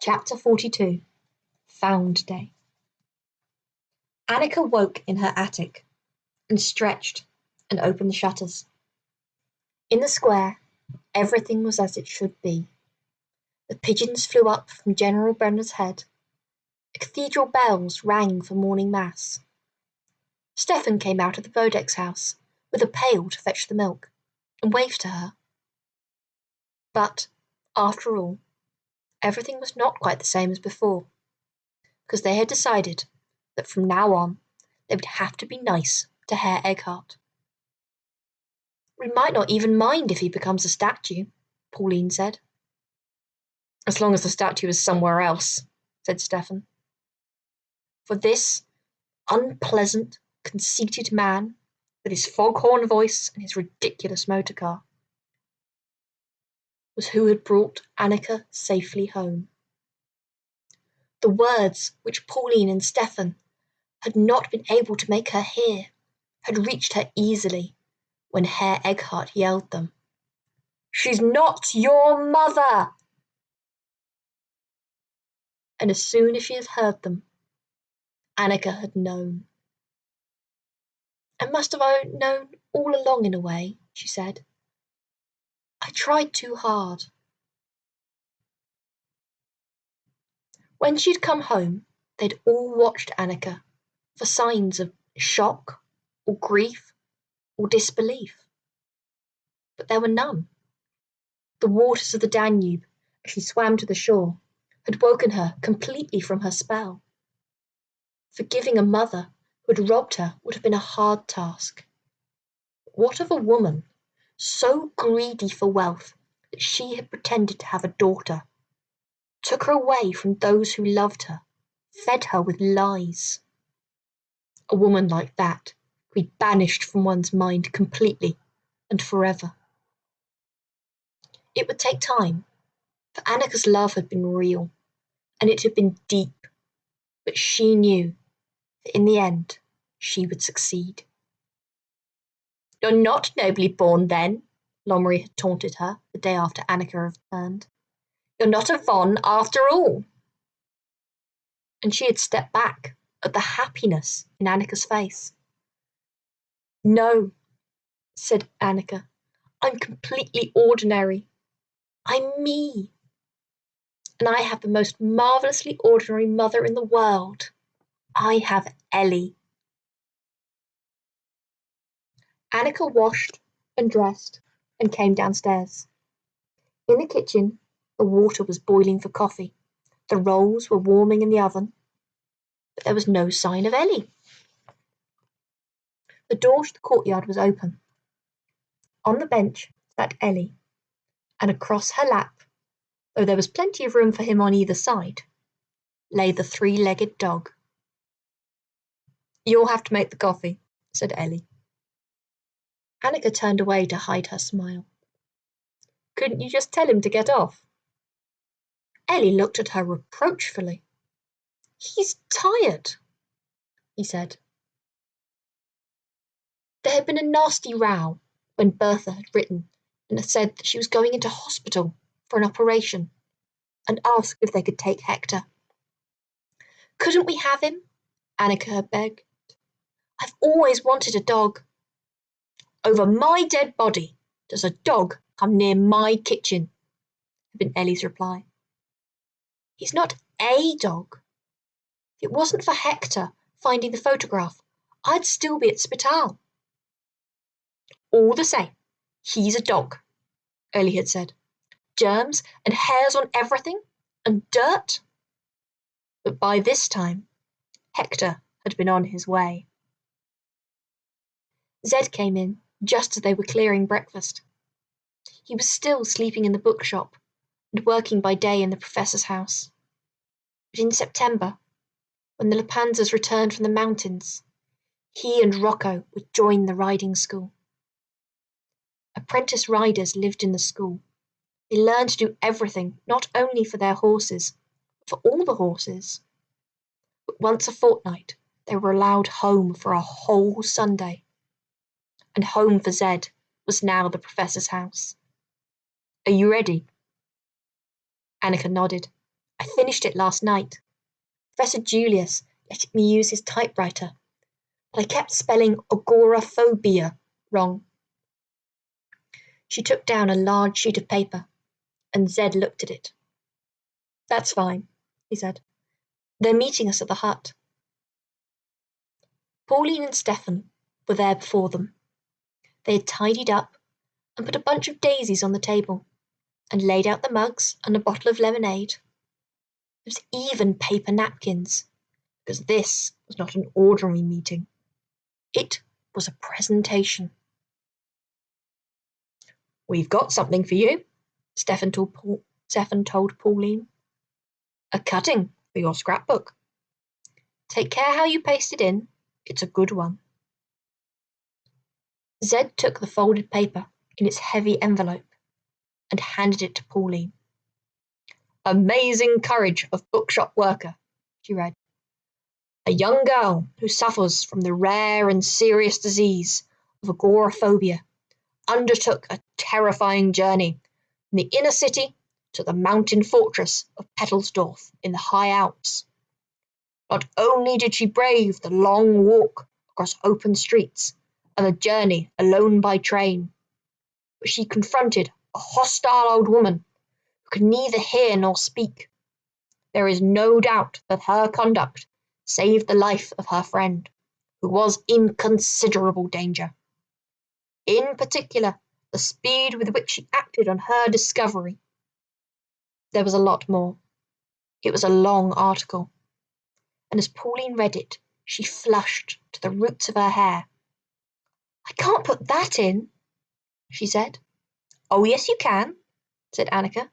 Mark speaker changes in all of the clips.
Speaker 1: Chapter 42. Found Day. Annika woke in her attic and stretched and opened the shutters. In the square, everything was as it should be. The pigeons flew up from General Brenner's head. The cathedral bells rang for morning mass. Stefan came out of the Bodek's house with a pail to fetch the milk and waved to her. But, after all, everything was not quite the same as before, because they had decided that from now on they would have to be nice to Herr Eckhart. "We might not even mind if he becomes a statue," Pauline said. "As long as the statue is somewhere else," said Stefan. For this unpleasant, conceited man, with his foghorn voice and his ridiculous motor car, was who had brought Annika safely home. The words which Pauline and Stefan had not been able to make her hear had reached her easily when Herr Eckhart yelled them. "She's not your mother!" And as soon as she had heard them, Annika had known. "I must have known all along in a way," she said. "I tried too hard." When she had come home, they'd all watched Annika for signs of shock or grief or disbelief. But there were none. The waters of the Danube, as she swam to the shore, had woken her completely from her spell. Forgiving a mother who had robbed her would have been a hard task. What of a woman so greedy for wealth that she had pretended to have a daughter, took her away from those who loved her, fed her with lies? A woman like that could be banished from one's mind completely and forever. It would take time, for Annika's love had been real, and it had been deep, but she knew that in the end she would succeed. "You're not nobly born, then," Lomri had taunted her the day after Annika returned. "You're not a Von after all." And she had stepped back at the happiness in Annika's face. "No," said Annika, "I'm completely ordinary. I'm me. And I have the most marvellously ordinary mother in the world. I have Ellie." Annika washed and dressed and came downstairs. In the kitchen, the water was boiling for coffee. The rolls were warming in the oven, but there was no sign of Ellie. The door to the courtyard was open. On the bench sat Ellie, and across her lap, though there was plenty of room for him on either side, lay the three-legged dog. "You'll have to make the coffee," said Ellie. Annika turned away to hide her smile. "Couldn't you just tell him to get off?" Ellie looked at her reproachfully. "He's tired," he said. There had been a nasty row when Bertha had written and had said that she was going into hospital for an operation and asked if they could take Hector. "Couldn't we have him?" Annika had begged. "I've always wanted a dog." "Over my dead body does a dog come near my kitchen," had been Ellie's reply. "He's not a dog. If it wasn't for Hector finding the photograph, I'd still be at Spittal." "All the same, he's a dog," Ellie had said. "Germs and hairs on everything, and dirt." But by this time, Hector had been on his way. Zed came in just as they were clearing breakfast. He was still sleeping in the bookshop and working by day in the professor's house. But in September, when the Lepanzas returned from the mountains, he and Rocco would join the riding school. Apprentice riders lived in the school. They learned to do everything, not only for their horses, but for all the horses. But once a fortnight, they were allowed home for a whole Sunday. And home for Zed was now the professor's house. "Are you ready?" Annika nodded. I finished it last night. Professor Julius let me use his typewriter, but I kept spelling agoraphobia wrong. She took down a large sheet of paper, and Zed looked at it. That's fine, he said. They're meeting us at the hut. Pauline and Stefan were there before them. They had tidied up and put a bunch of daisies on the table and laid out the mugs and a bottle of lemonade. There was even paper napkins, because this was not an ordinary meeting. It was a presentation. We've got something for you, Stefan told Pauline. A cutting for your scrapbook. Take care how you paste it in. It's a good one. Zed took the folded paper in its heavy envelope and handed it to Pauline. Amazing courage of bookshop worker, she read. A young girl who suffers from the rare and serious disease of agoraphobia undertook a terrifying journey from the inner city to the mountain fortress of Pettelsdorf in the high Alps. Not only did she brave the long walk across open streets and the journey alone by train, but she confronted a hostile old woman who could neither hear nor speak. There is no doubt that her conduct saved the life of her friend, who was in considerable danger. In particular, the speed with which she acted on her discovery. There was a lot more. It was a long article, and as Pauline read it, she flushed to the roots of her hair. I can't put that in, she said. Oh, yes, you can, said Annika.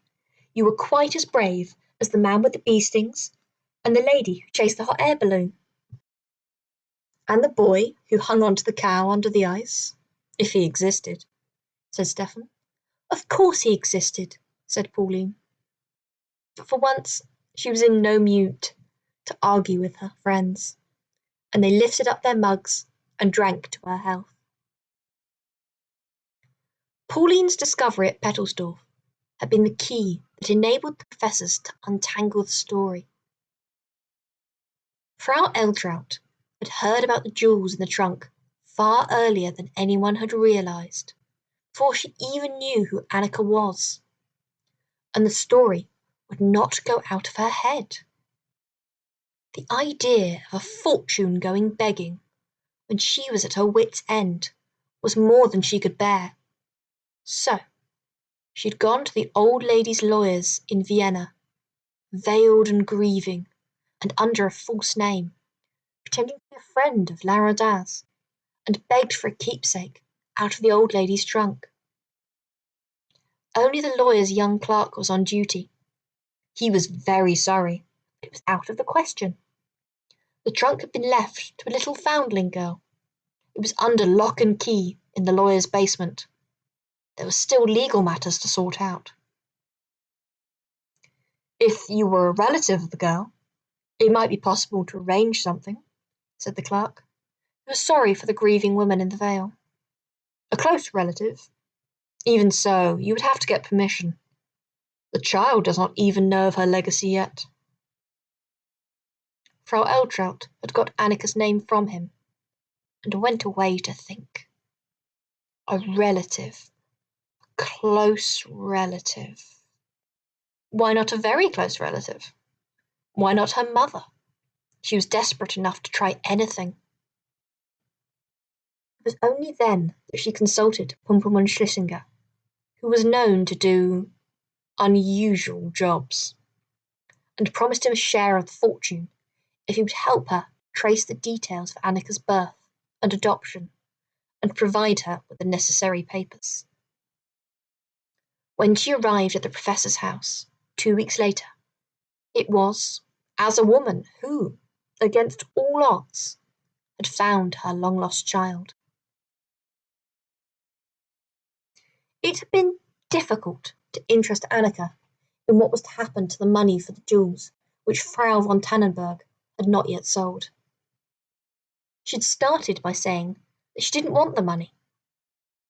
Speaker 1: You were quite as brave as the man with the bee stings, and the lady who chased the hot air balloon. And the boy who hung onto the cow under the ice, if he existed, said Stefan. Of course he existed, said Pauline. But for once she was in no mood to argue with her friends, and they lifted up their mugs and drank to her health. Pauline's discovery at Pettelsdorf had been the key that enabled the professors to untangle the story. Frau Eltraut had heard about the jewels in the trunk far earlier than anyone had realized, before she even knew who Annika was, and the story would not go out of her head. The idea of a fortune going begging when she was at her wit's end was more than she could bear. So she'd gone to the old lady's lawyers in Vienna, veiled and grieving, and under a false name, pretending to be a friend of Larodin's, and begged for a keepsake out of the old lady's trunk. Only the lawyer's young clerk was on duty. He was very sorry, but it was out of the question. The trunk had been left to a little foundling girl. It was under lock and key in the lawyer's basement. There were still legal matters to sort out. If you were a relative of the girl, it might be possible to arrange something, said the clerk, who was sorry for the grieving woman in the veil. A close relative. Even so, you would have to get permission. The child does not even know of her legacy yet. Frau Eltraut had got Annika's name from him, and went away to think. A relative. A close relative. Why not a very close relative? Why not her mother? She was desperate enough to try anything. It was only then that she consulted Pumpelmann Schlesinger, who was known to do unusual jobs, and promised him a share of the fortune if he would help her trace the details of Annika's birth and adoption, and provide her with the necessary papers. When she arrived at the professor's house 2 weeks later, it was as a woman who, against all odds, had found her long-lost child. It had been difficult to interest Annika in what was to happen to the money for the jewels which Frau von Tannenberg had not yet sold. She'd started by saying that she didn't want the money.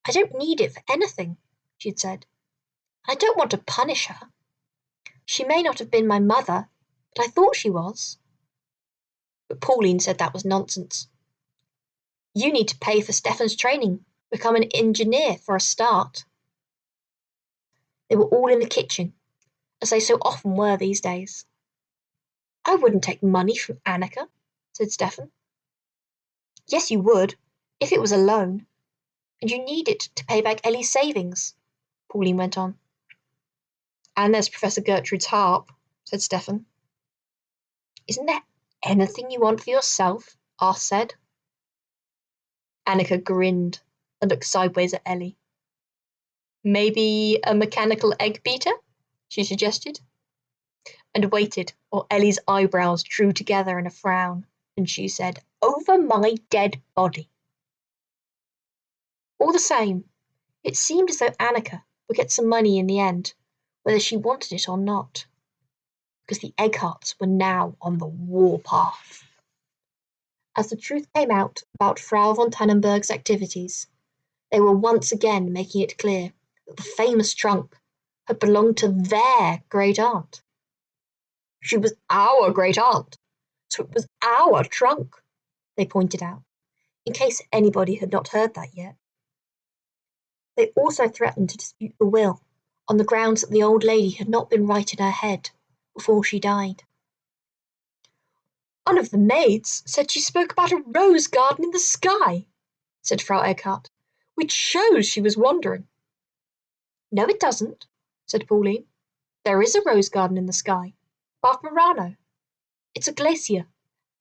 Speaker 1: I don't need it for anything, she'd said. I don't want to punish her. She may not have been my mother, but I thought she was." But Pauline said that was nonsense. "You need to pay for Stefan's training, become an engineer for a start." They were all in the kitchen, as they so often were these days. "I wouldn't take money from Annika," said Stefan. "Yes, you would, if it was a loan, and you need it to pay back Ellie's savings," Pauline went on. "And there's Professor Gertrude's harp," said Stefan. "Isn't there anything you want for yourself?" asked Ed. Annika grinned and looked sideways at Ellie. "Maybe a mechanical egg beater?" she suggested, and waited while Ellie's eyebrows drew together in a frown, and she said, "Over my dead body." All the same, it seemed as though Annika would get some money in the end, whether she wanted it or not, because the Eggharts were now on the warpath. As the truth came out about Frau von Tannenberg's activities, they were once again making it clear that the famous trunk had belonged to their great-aunt. "She was our great-aunt, so it was our trunk," they pointed out, in case anybody had not heard that yet. They also threatened to dispute the will, on the grounds that the old lady had not been right in her head before she died. "One of the maids said she spoke about a rose garden in the sky," said Frau Egghardt, "which shows she was wandering." "No, it doesn't," said Pauline. "There is a rose garden in the sky, above Murano. It's a glacier,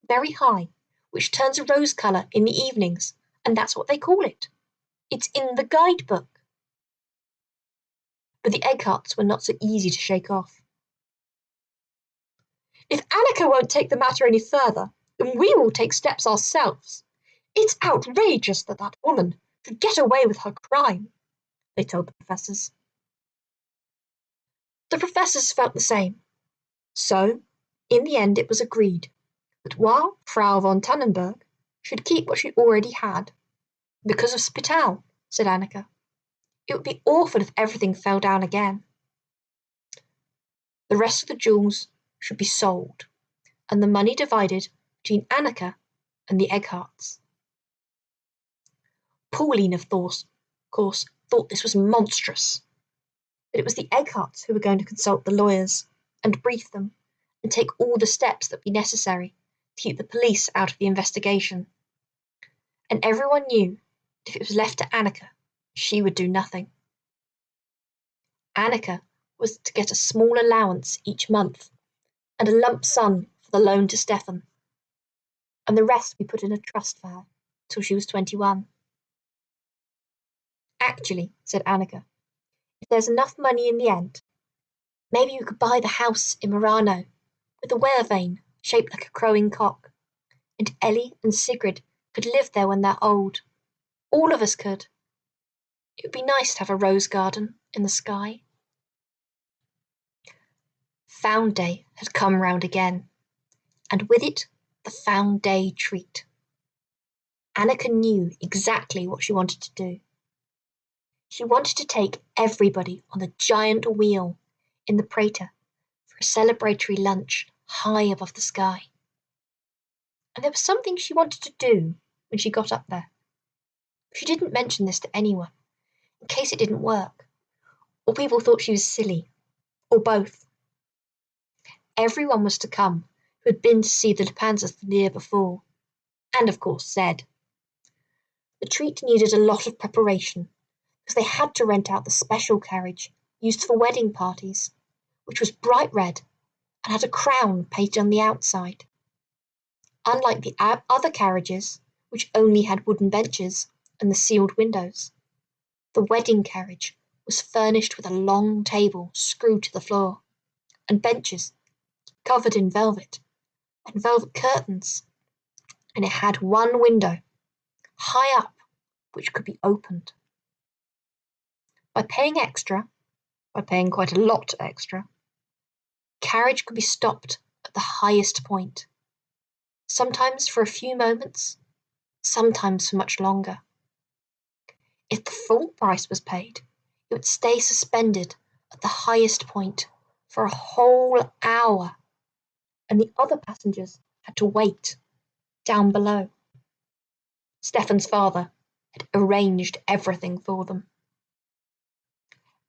Speaker 1: very high, which turns a rose colour in the evenings, and that's what they call it. It's in the guidebook." But the Eggharts were not so easy to shake off. "If Annika won't take the matter any further, then we will take steps ourselves. It's outrageous that that woman should get away with her crime," they told the professors. The professors felt the same. So, in the end it was agreed that while Frau von Tannenberg should keep what she already had, "because of Spittal," said Annika. "It would be awful if everything fell down again." The rest of the jewels should be sold, and the money divided between Annika and the Eggharts. Pauline, of course, thought this was monstrous, but it was the Eggharts who were going to consult the lawyers and brief them and take all the steps that would be necessary to keep the police out of the investigation. And everyone knew that if it was left to Annika, she would do nothing. Annika was to get a small allowance each month and a lump sum for the loan to Stefan, and the rest be put in a trust for her till she was 21. "Actually," said Annika, "if there's enough money in the end, maybe you could buy the house in Murano with a weather vane shaped like a crowing cock, and Ellie and Sigrid could live there when they're old. All of us could. It would be nice to have a rose garden in the sky." Found Day had come round again, and with it the Found Day treat. Annika knew exactly what she wanted to do. She wanted to take everybody on the giant wheel in the Prater for a celebratory lunch high above the sky. And there was something she wanted to do when she got up there. She didn't mention this to anyone, in case it didn't work, or people thought she was silly, or both. Everyone was to come who had been to see the Lepanzas the year before, and of course Zed. The treat needed a lot of preparation, because they had to rent out the special carriage used for wedding parties, which was bright red and had a crown painted on the outside. Unlike the other carriages, which only had wooden benches and the sealed windows, the wedding carriage was furnished with a long table screwed to the floor, and benches covered in velvet, and velvet curtains, and it had one window, high up, which could be opened. By paying quite a lot extra, the carriage could be stopped at the highest point, sometimes for a few moments, sometimes for much longer. If the full price was paid, it would stay suspended at the highest point for a whole hour, and the other passengers had to wait down below. Stefan's father had arranged everything for them.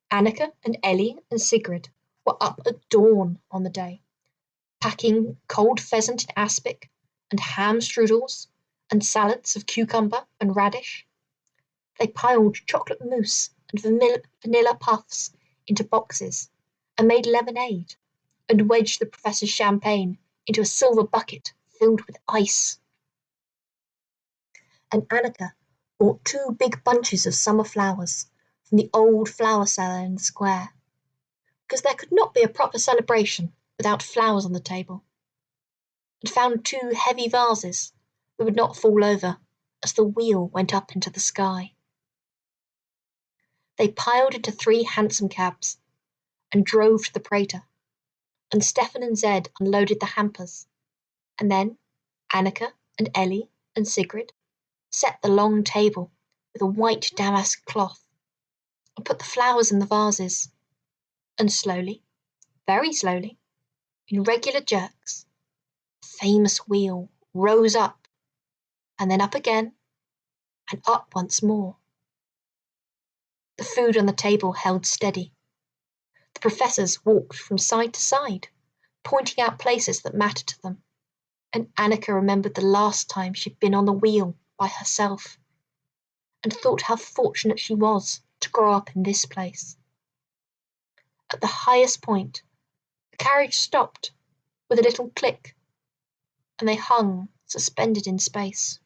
Speaker 1: Annika and Ellie and Sigrid were up at dawn on the day, packing cold pheasant in aspic and ham strudels and salads of cucumber and radish. They piled chocolate mousse and vanilla puffs into boxes and made lemonade and wedged the professor's champagne into a silver bucket filled with ice. And Annika bought 2 big bunches of summer flowers from the old flower seller in the square, because there could not be a proper celebration without flowers on the table, and found 2 heavy vases that would not fall over as the wheel went up into the sky. They piled into 3 hansom cabs and drove to the Prater, and Stefan and Zed unloaded the hampers, and then Annika and Ellie and Sigrid set the long table with a white damask cloth and put the flowers in the vases, and slowly, very slowly, in regular jerks, the famous wheel rose up, and then up again, and up once more. The food on the table held steady. The professors walked from side to side, pointing out places that mattered to them, and Annika remembered the last time she'd been on the wheel by herself, and thought how fortunate she was to grow up in this place. At the highest point, the carriage stopped with a little click, and they hung suspended in space.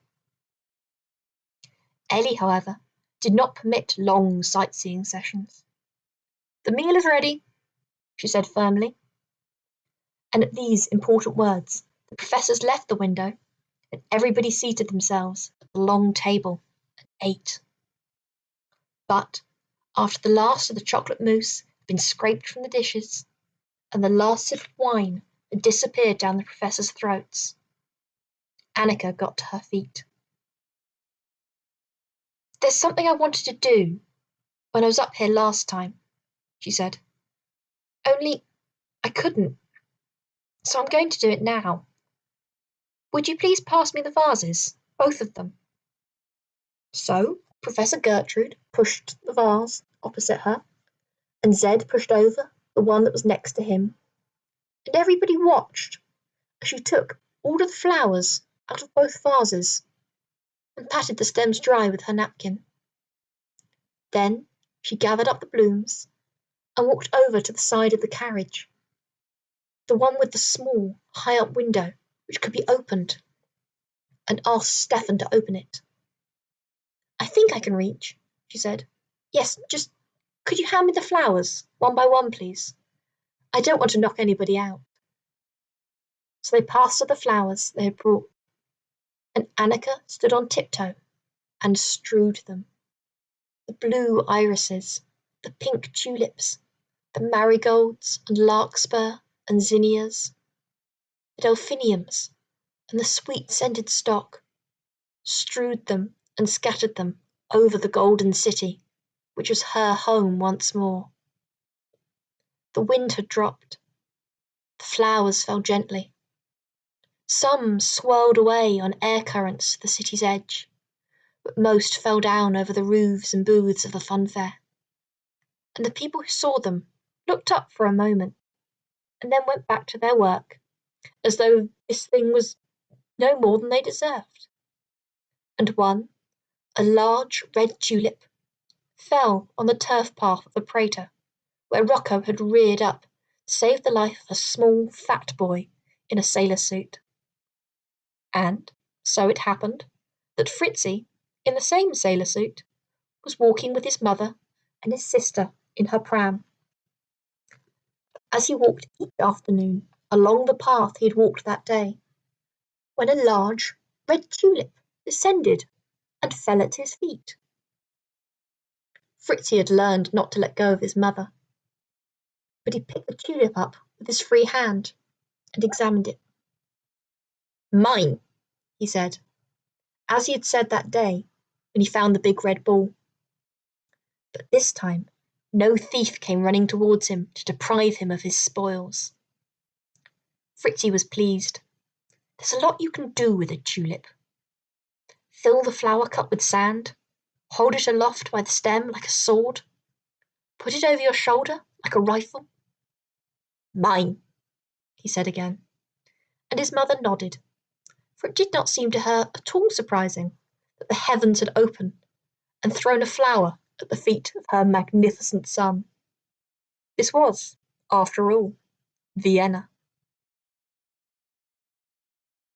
Speaker 1: Ellie, however, did not permit long sightseeing sessions. "The meal is ready," she said firmly. And at these important words, the professors left the window, and everybody seated themselves at the long table and ate. But after the last of the chocolate mousse had been scraped from the dishes, and the last sip of wine had disappeared down the professors' throats, Annika got to her feet. "There's something I wanted to do when I was up here last time," she said. "Only I couldn't, so I'm going to do it now. Would you please pass me the vases, both of them?" So Professor Gertrude pushed the vase opposite her, and Zed pushed over the one that was next to him, and everybody watched as she took all of the flowers out of both vases and patted the stems dry with her napkin. Then she gathered up the blooms and walked over to the side of the carriage, the one with the small, high-up window which could be opened, and asked Stefan to open it. "I think I can reach," she said. "Yes, just could you hand me the flowers, one by one, please? I don't want to knock anybody out." So they passed her the flowers they had brought, and Annika stood on tiptoe and strewed them. The blue irises, the pink tulips, the marigolds and larkspur and zinnias, the delphiniums and the sweet-scented stock, strewed them and scattered them over the golden city, which was her home once more. The wind had dropped. The flowers fell gently. Some swirled away on air currents to the city's edge, but most fell down over the roofs and booths of the funfair. And the people who saw them looked up for a moment, and then went back to their work, as though this thing was no more than they deserved. And one, a large red tulip, fell on the turf path of the Prater, where Rocco had reared up to save the life of a small, fat boy in a sailor suit. And so it happened that Fritzi, in the same sailor suit, was walking with his mother and his sister in her pram. As he walked each afternoon along the path he had walked that day, when a large red tulip descended and fell at his feet. Fritzi had learned not to let go of his mother, but he picked the tulip up with his free hand and examined it. "Mine," he said, as he had said that day when he found the big red ball. But this time No thief came running towards him to deprive him of his spoils. Fritzi was pleased. There's a lot you can do with a tulip. Fill the flower cup with sand, hold it aloft by the stem like a sword, put it over your shoulder like a rifle. Mine, he said again, and his mother nodded, for it did not seem to her at all surprising that the heavens had opened and thrown a flower at the feet of her magnificent son. This was, after all, Vienna.